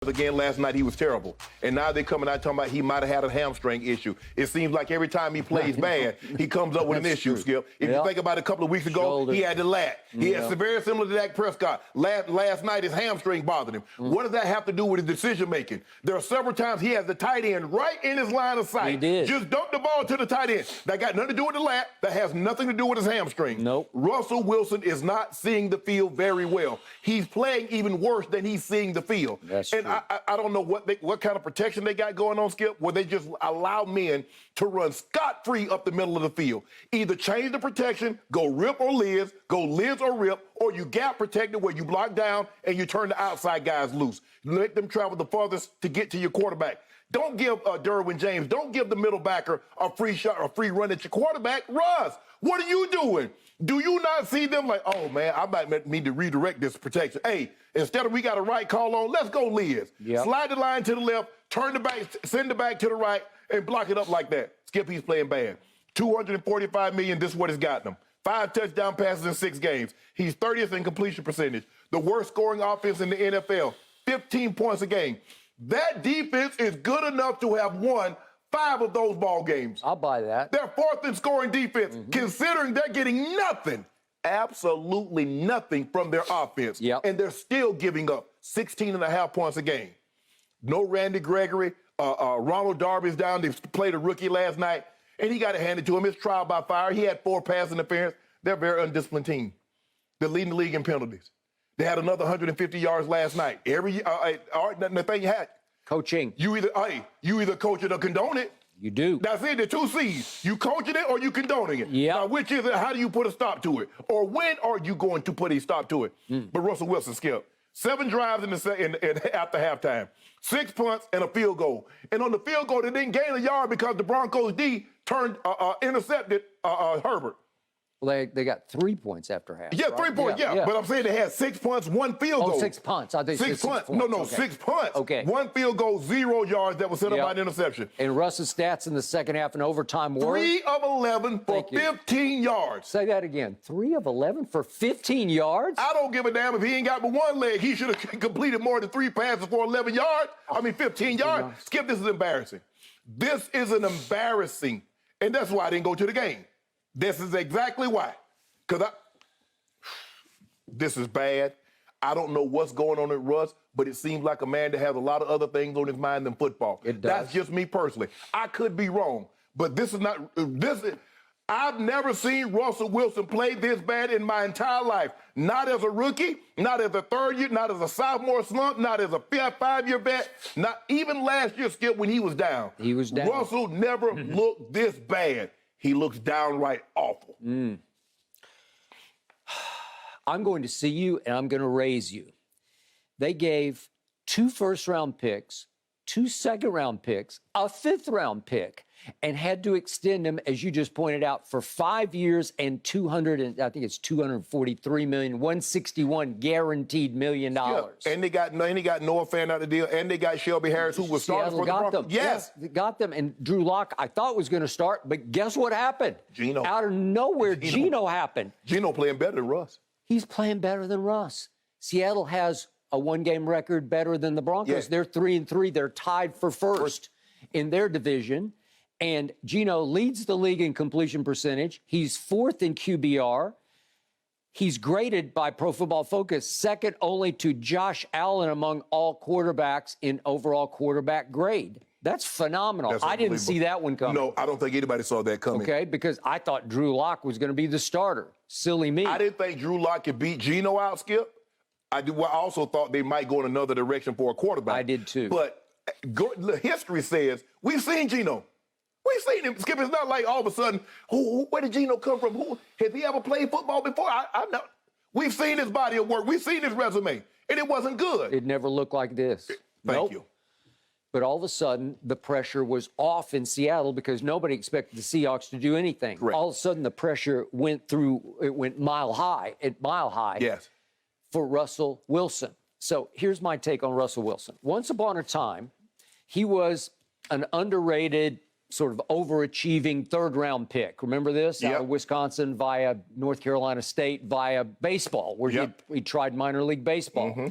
Again, last night he was terrible. And now they're coming out talking about he might have had a hamstring issue. It seems like every time he plays bad, he comes up with an issue, Skip. If you think about it, a couple of weeks ago, he had the lat. He had very similar to Dak Prescott. Last night, his hamstring bothered him. What does that have to do with his decision-making? There are several times he has the tight end right in his line of sight. He did. Just dump the ball to the tight end. That got nothing to do with the lat. That has nothing to do with his hamstring. Nope. Russell Wilson is not seeing the field very well. He's playing even worse than he's seeing the field. That's true. I don't know what kind of protection they got going on, Skip, where they just allow men to run scot-free up the middle of the field. Either change the protection, go rip or Liz, go Liz or rip, or you gap protected where you block down and you turn the outside guys loose. Let them travel the farthest to get to your quarterback. Don't give Derwin James, don't give the middle backer a free shot or a free run at your quarterback. Russ, what are you doing? Do you not see them like, oh, man, I might need to redirect this protection. Hey, instead of we got a right call on, let's go Liz. Yep. Slide the line to the left, turn the back, send the back to the right, and block it up like that. Skip, he's playing bad. $245 million, this is what it's gotten him. 5 touchdown passes in 6 games. He's 30th in completion percentage. The worst scoring offense in the NFL. 15 points a game. That defense is good enough to have won 5 of those ball games. I'll buy that. They're 4th in scoring defense, considering they're getting nothing, absolutely nothing from their offense. Yep. And they're still giving up 16.5 points a game. No Randy Gregory. Ronald Darby's down. They played a rookie last night, and he got it handed to him. It's trial by fire. He had 4 pass interference. They're a very undisciplined team. They're leading the league in penalties. They had another 150 yards last night. The thing you had. Coaching. You either coach it or condone it. You do. That's it. The 2 C's. You coaching it or you condoning it. Yeah. Now, which is it? How do you put a stop to it? Or when are you going to put a stop to it? But Russell Wilson, Skip, 7 drives after halftime, 6 punts and a field goal. And on the field goal, they didn't gain a yard because the Broncos D intercepted Herbert. Well, they got 3 points after half. Yeah, right? 3 points, yeah. But I'm saying they had 6 punts, 1 field goal. 6 punts. I think 6 punts. No, okay. 6 punts. Okay. 1 field goal, 0 yards that was set up by an interception. And Russ's stats in the second half and overtime were? 3 of 11 for 15 yards. Say that again. 3 of 11 for 15 yards? I don't give a damn if he ain't got but 1 leg. He should have completed more than 3 passes for 11 yards. 15 yards. Skip, this is embarrassing. This is an embarrassing. And that's why I didn't go to the game. This is exactly why. Because this is bad. I don't know what's going on at Russ, but it seems like a man that has a lot of other things on his mind than football. It does. That's just me personally. I could be wrong, but this is not. I've never seen Russell Wilson play this bad in my entire life. Not as a rookie, not as a 3rd year, not as a sophomore slump, not as a 5-year vet, not even last year, Skip, when he was down. He was down. Russell never looked this bad. He looks downright awful. I'm going to see you, and I'm going to raise you. They gave 2 first-round picks, 2 second-round picks, a 5th-round pick, and had to extend them, as you just pointed out, for 5 years and $243 million, 161 guaranteed $1 million. Yeah. And they got Noah Fan out of the deal, and they got Shelby Harris, who was starting for the Broncos. Yes, they got them. And Drew Lock, I thought was going to start, but guess what happened? Geno. Out of nowhere, Geno happened. Geno playing better than Russ. He's playing better than Russ. Seattle has a 1-game record better than the Broncos. They're 3-3. They're tied for first in their division. And Geno leads the league in completion percentage. He's 4th in QBR. He's graded by Pro Football Focus second only to Josh Allen among all quarterbacks in overall quarterback grade. That's phenomenal. I didn't see that one coming. No, I don't think anybody saw that coming. Okay, because I thought Drew Lock was going to be the starter. Silly me. I didn't think Drew Lock could beat Geno out, Skip. I also thought they might go in another direction for a quarterback. I did too. But history says we've seen Geno. We've seen him, Skip. It's not like all of a sudden, where did Geno come from? Has he ever played football before? I know. We've seen his body of work. We've seen his resume, and it wasn't good. It never looked like this. Thank you. But all of a sudden, the pressure was off in Seattle because nobody expected the Seahawks to do anything. Correct. All of a sudden, the pressure went mile high Yes. for Russell Wilson. So here's my take on Russell Wilson. Once upon a time, he was an underrated, sort of overachieving 3rd-round pick. Remember this? Yep. Out of Wisconsin via North Carolina State via baseball, where he tried minor league baseball.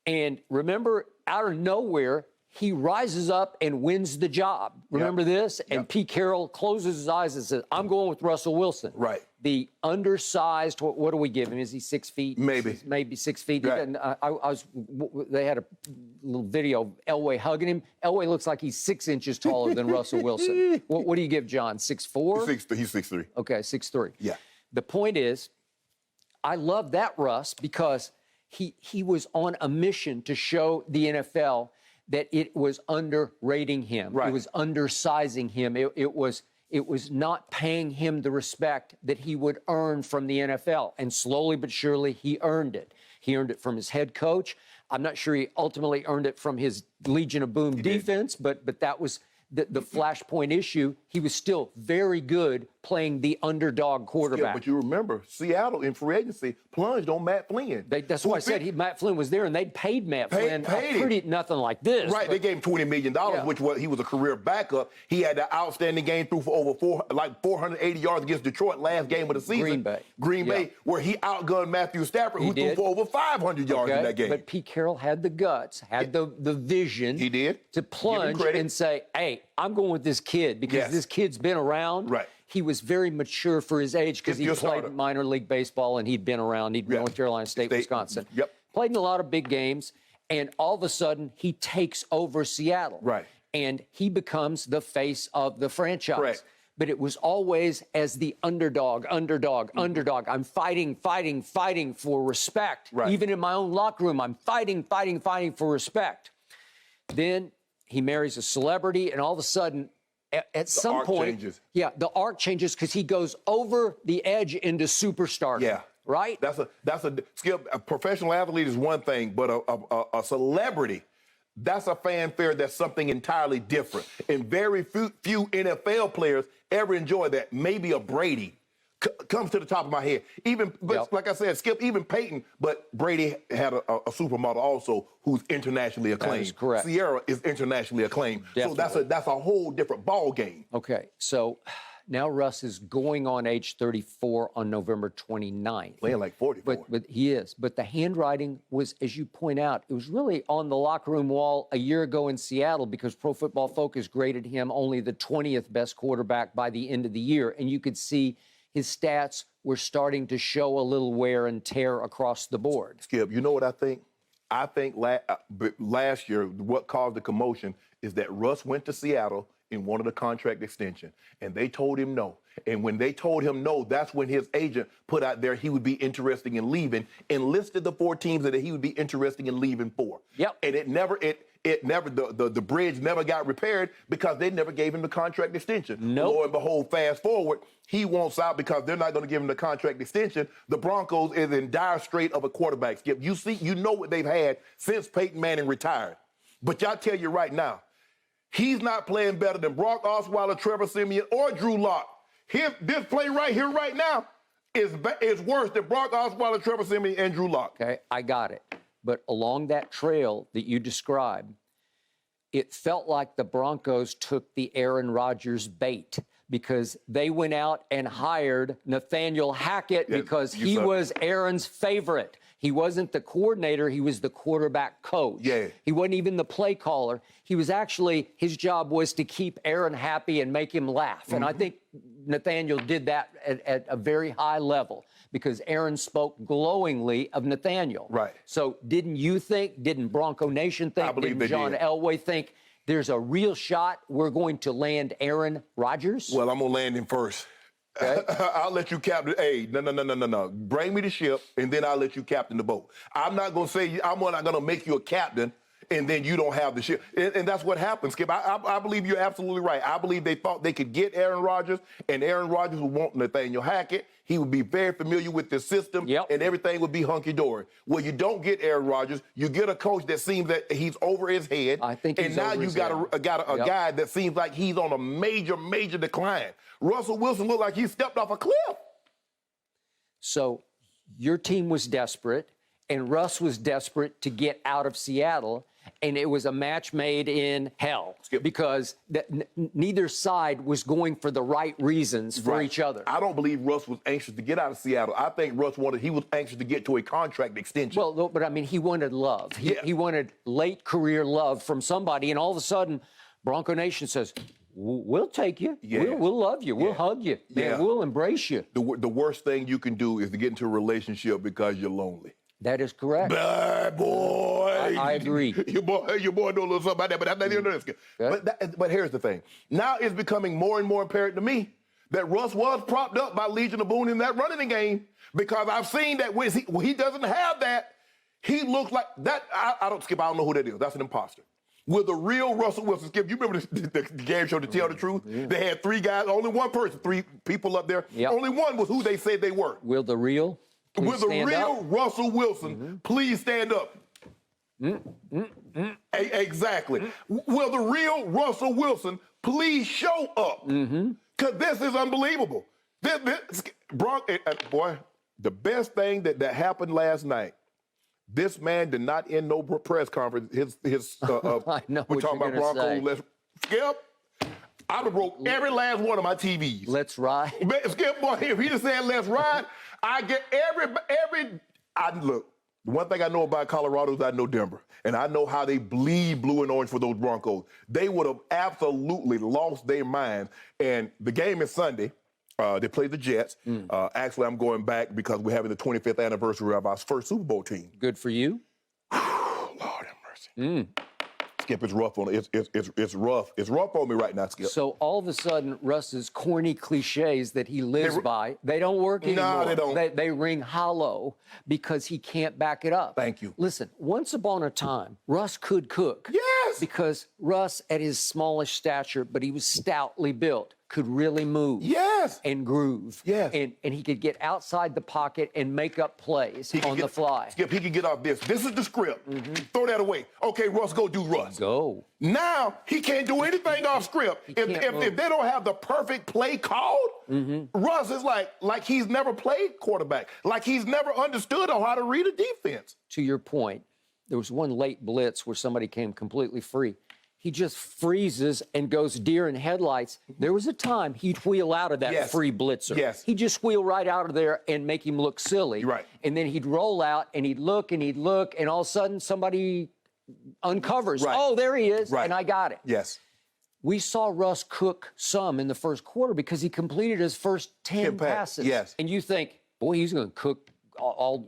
And remember, out of nowhere, he rises up and wins the job. Remember this? And Pete Carroll closes his eyes and says, I'm going with Russell Wilson. Right. The undersized, what do we give him? Is he 6 feet? Maybe 6 feet. Right. And they had a little video of Elway hugging him. Elway looks like he's 6 inches taller than Russell Wilson. What do you give John? 6'4"? He's 6'3". Okay, 6'3". Yeah. The point is, I love that Russ because he was on a mission to show the NFL that it was underrating him. Right. It was undersizing him. It was not paying him the respect that he would earn from the NFL. And slowly but surely, he earned it. He earned it from his head coach. I'm not sure he ultimately earned it from his Legion of Boom defense, but that was the flashpoint issue. He was still very good playing the underdog quarterback. But you remember, Seattle in free agency plunged on Matt Flynn. That's why I said Matt Flynn was there, and they paid Matt Flynn nothing like this. Right, they gave him $20 million, which he was a career backup. He had an outstanding game, threw for over 480 yards against Detroit last game of the season. Green Bay, where he outgunned Matthew Stafford, who threw for over 500 yards in that game. But Pete Carroll had the guts, had the vision. He did. To plunge and say, hey, I'm going with this kid because this kid's been around. Right. He was very mature for his age because he played minor league baseball and he'd been around. He'd North Carolina State, Wisconsin. Played in a lot of big games. And all of a sudden, he takes over Seattle. Right. And he becomes the face of the franchise. Correct. But it was always as the underdog. I'm fighting for respect. Right. Even in my own locker room, I'm fighting for respect. Then he marries a celebrity, and all of a sudden, at some point, the arc changes because he goes over the edge into superstar. Yeah. Right? That's a Skip. A professional athlete is one thing, but a celebrity, that's a fanfare. That's something entirely different. And very few NFL players ever enjoy that. Maybe a Brady comes to the top of my head. Like I said, Skip, even Peyton, but Brady had a supermodel also who's internationally acclaimed. That is correct. Sierra is internationally acclaimed. Definitely. So that's a whole different ball game. Okay, so now Russ is going on age 34 on November 29th. Playing like 44. But he is. But the handwriting was, as you point out, it was really on the locker room wall a year ago in Seattle because Pro Football Focus graded him only the 20th best quarterback by the end of the year. And you could see his stats were starting to show a little wear and tear across the board. Skip, you know what I think? I think last year, what caused the commotion is that Russ went to Seattle and wanted a contract extension, and they told him no. And when they told him no, that's when his agent put out there he would be interested in leaving and listed the 4 teams that he would be interested in leaving for. Yep. And the bridge never got repaired because they never gave him the contract extension. Nope. Lo and behold, fast forward, he wants out because they're not going to give him the contract extension. The Broncos is in dire strait of a quarterback, Skip. You know what they've had since Peyton Manning retired. But y'all tell you right now, he's not playing better than Brock Osweiler, Trevor Siemian, or Drew Lock. This play right here, right now, is worse than Brock Osweiler, Trevor Siemian, and Drew Lock. Okay, I got it. But along that trail that you described, it felt like the Broncos took the Aaron Rodgers bait because they went out and hired Nathaniel Hackett because he was Aaron's favorite. He wasn't the coordinator. He was the quarterback coach. Yeah. He wasn't even the play caller. He was actually, his job was to keep Aaron happy and make him laugh. And I think Nathaniel did that at a very high level because Aaron spoke glowingly of Nathaniel. Right. So didn't Bronco Nation think, didn't John Elway think there's a real shot we're going to land Aaron Rodgers? Well, I'm going to land him first. Okay. I'll let you captain. Hey, no. Bring me the ship, and then I'll let you captain the boat. I'm not going to say, I'm not going to make you a captain, and then you don't have the ship. And that's what happened, Skip. I believe you're absolutely right. I believe they thought they could get Aaron Rodgers, and Aaron Rodgers would want Nathaniel Hackett. He would be very familiar with the system, and everything would be hunky-dory. Well, you don't get Aaron Rodgers. You get a coach that seems that he's over his head. I think he's and now over you his got head. a guy that seems like he's on a major decline. Russell Wilson looked like he stepped off a cliff. So your team was desperate, and Russ was desperate to get out of Seattle. and it was a match made in hell because neither side was going for the right reasons for each other. I don't believe Russ was anxious to get out of Seattle. I think Russ he was anxious to get to a contract extension. Well, but I mean, he wanted love. He wanted late career love from somebody, and all of a sudden, Bronco Nation says, we'll take you. Yeah. We'll love you. We'll hug you. Man, we'll embrace you. The worst thing you can do is to get into a relationship because you're lonely. That is correct. Bad boy. I agree. Your boy know a little something about that, but I'm not even interested. But here's the thing. Now it's becoming more and more apparent to me that Russ was propped up by Legion of Boone in that running game, because I've seen that when he doesn't have that, he looks like that. I don't know who that is. That's an imposter. Will the real Russell Wilson, Skip, you remember the game show To Tell the Truth? Yeah. They had 3 guys, only one person, 3 people up there. Yep. Only one was who they said they were. Will the real Russell Wilson please stand up? Exactly. Will the real Russell Wilson please show up? Because this is unbelievable. Boy, the best thing that happened last night, this man did not end no press conference. I know we're talking about Broncos. Skip, I broke every last one of my TVs. Let's ride. Skip, boy, if he just said let's ride, I get look, the one thing I know about Colorado is I know Denver. And I know how they bleed blue and orange for those Broncos. They would have absolutely lost their minds. And the game is Sunday. They play the Jets. Actually, I'm going back because we're having the 25th anniversary of our first Super Bowl team. Good for you. Lord have mercy. Skip, it's rough on it's rough. It's rough on me right now, Skip. So all of a sudden, Russ's corny cliches that he lives by, they don't work anymore. No, they don't. They ring hollow because he can't back it up. Thank you. Listen, once upon a time, Russ could cook. Yes. Because Russ, at his smallish stature, but he was stoutly built, could really move. Yes. And groove. Yes. And he could get outside the pocket and make up plays on the fly. Skip, he could get off this. This is the script. Throw that away. Okay, Russ, go do Russ. Go. Now he can't do anything off script. If they don't have the perfect play called, Russ is like he's never played quarterback, like he's never understood on how to read a defense. To your point, there was one late blitz where somebody came completely free. He just freezes and goes deer in headlights. There was a time he'd wheel out of that free blitzer. Yes. He'd just wheel right out of there and make him look silly. Right. And then he'd roll out and he'd look, and all of a sudden somebody uncovers. Right. Oh, there he is, right. And I got it. Yes. We saw Russ cook some in the first quarter because he completed his first 10 passes. Yes. And you think, boy, he's going to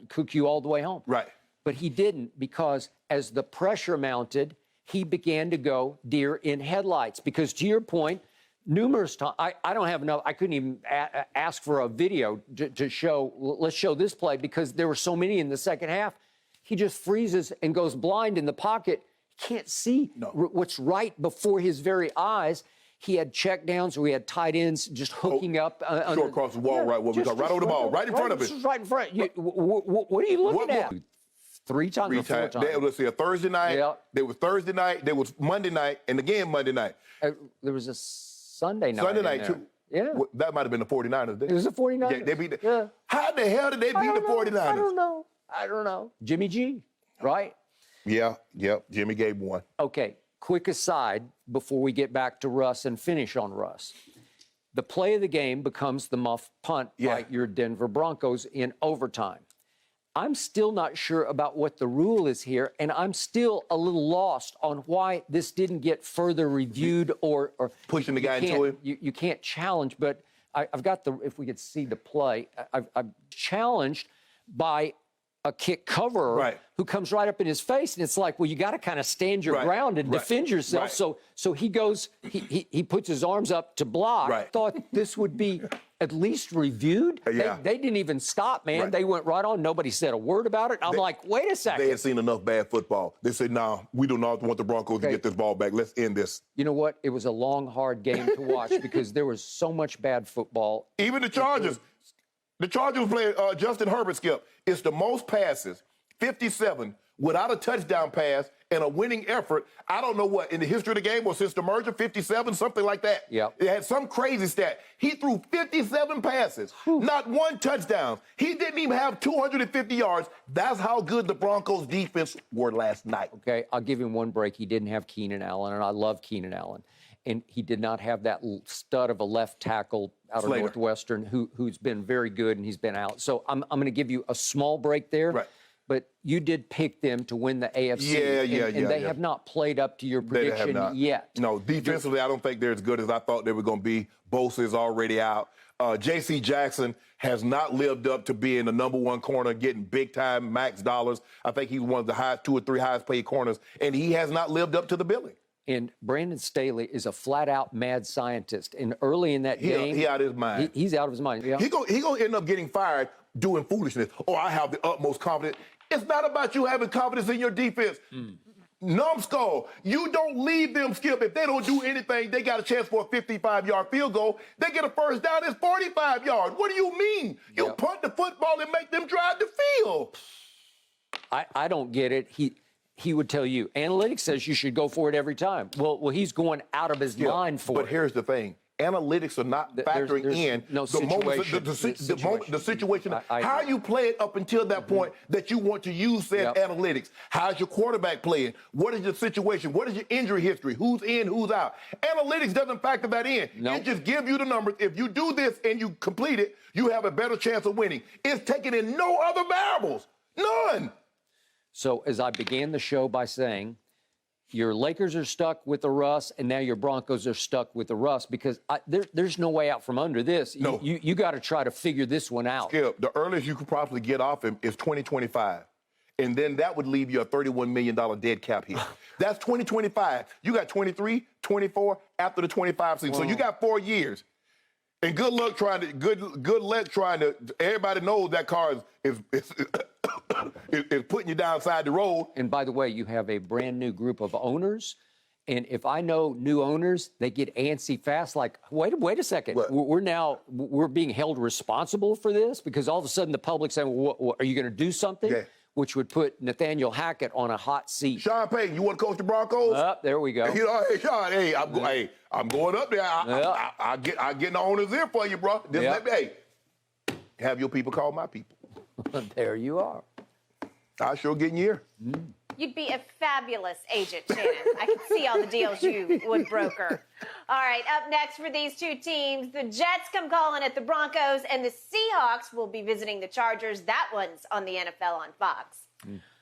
cook you all the way home. Right. But he didn't, because as the pressure mounted, he began to go deer in headlights. Because to your point, numerous times, I don't have enough, I couldn't even ask for a video to show, let's show this play, because there were so many in the second half. He just freezes and goes blind in the pocket. He can't see what's right before his very eyes. He had checkdowns, or he had tight ends just hooking up. Short across the wall, right over the ball, right in front of it. Right in front. What are you looking at? 3 times or 4 times? Let's see, a Thursday night. Yeah. There was Thursday night. There was Monday night, and again Monday night. There was a Sunday night. Sunday night too. Yeah. That might have been the 49ers. It was the 49ers. Yeah, they beat How the hell did they beat the 49ers? I don't know. Jimmy G, right? Yeah. Jimmy gave one. Okay. Quick aside before we get back to Russ and finish on Russ. The play of the game becomes the muff punt by your Denver Broncos in overtime. I'm still not sure about what the rule is here, and I'm still a little lost on why this didn't get further reviewed or pushing the guy into him. You can't challenge, but I've got if we could see the play, I'm challenged by a kick coverer who comes right up in his face, and it's like, well, you got to kind of stand your ground and defend yourself. So he goes, he puts his arms up to block. Thought this would be at least reviewed. They didn't even stop, man. They went right on. Nobody said a word about it. I'm like, wait a second. They had seen enough bad football. They said, no, we do not want the Broncos to get this ball back. Let's end this. You know what? It was a long, hard game to watch because there was so much bad football. Even the Chargers. The Chargers played Justin Herbert, Skip. It's the most passes, 57, without a touchdown pass and a winning effort. I don't know what, in the history of the game or since the merger, 57, something like that. Yep. It had some crazy stat. He threw 57 passes, not one touchdown. He didn't even have 250 yards. That's how good the Broncos defense were last night. Okay, I'll give him one break. He didn't have Keenan Allen, and I love Keenan Allen. And he did not have that stud of a left tackle out of Slater. Northwestern who's been very good, and he's been out. So I'm going to give you a small break there. Right. But you did pick them to win the AFC. And they have not played up to your prediction yet. No, defensively, I don't think they're as good as I thought they were going to be. Bosa is already out. J.C. Jackson has not lived up to being the number one corner, getting big-time max dollars. I think he's one of the highest, 2 or 3 highest-paid corners, and he has not lived up to the billing. And Brandon Staley is a flat-out mad scientist. And early in that game, he out of his mind. He's out of his mind. Yeah. He gonna end up getting fired doing foolishness. Oh, I have the utmost confidence. It's not about you having confidence in your defense. Numbskull, you don't leave them, Skip. If they don't do anything, they got a chance for a 55-yard field goal. They get a first down, it's 45 yards. What do you mean? You punt the football and make them drive the field. I don't get it. He would tell you, analytics says you should go for it every time. Well, he's going out of his mind for it. But here's the thing. Analytics are not factoring in the situation. How you play it up until that point that you want to use said analytics. How's your quarterback playing? What is your situation? What is your injury history? Who's in, who's out? Analytics doesn't factor that in. It just gives you the numbers. If you do this and you complete it, you have a better chance of winning. It's taking in no other variables. None. So as I began the show by saying, your Lakers are stuck with the Russ, and now your Broncos are stuck with the Russ because there's no way out from under this. No. You got to try to figure this one out. Skip, the earliest you could probably get off him is 2025. And then that would leave you a $31 million dead cap hit. That's 2025. You got 23, 24 after the 25 season. So you got 4 years. And good luck trying to, everybody knows that car is putting you downside the road. And by the way, you have a brand new group of owners. And if I know new owners, they get antsy fast. Like, wait a second. What? We're being held responsible for this because all of a sudden the public's saying, well, are you going to do something? Yeah. Which would put Nathaniel Hackett on a hot seat. Sean Payton, you want to coach the Broncos? There we go. You know, hey, Sean, I'm going up there. I get the owner's ear for you, bro. Just let me, have your people call my people. There you are. I sure get in your ear. You'd be a fabulous agent, Shannon. I can see all the deals you would broker. All right, up next for these two teams, the Jets come calling at the Broncos, and the Seahawks will be visiting the Chargers. That one's on the NFL on Fox.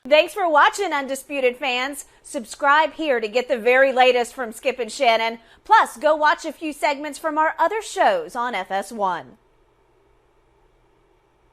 Thanks for watching, Undisputed fans. Subscribe here to get the very latest from Skip and Shannon. Plus, go watch a few segments from our other shows on FS1.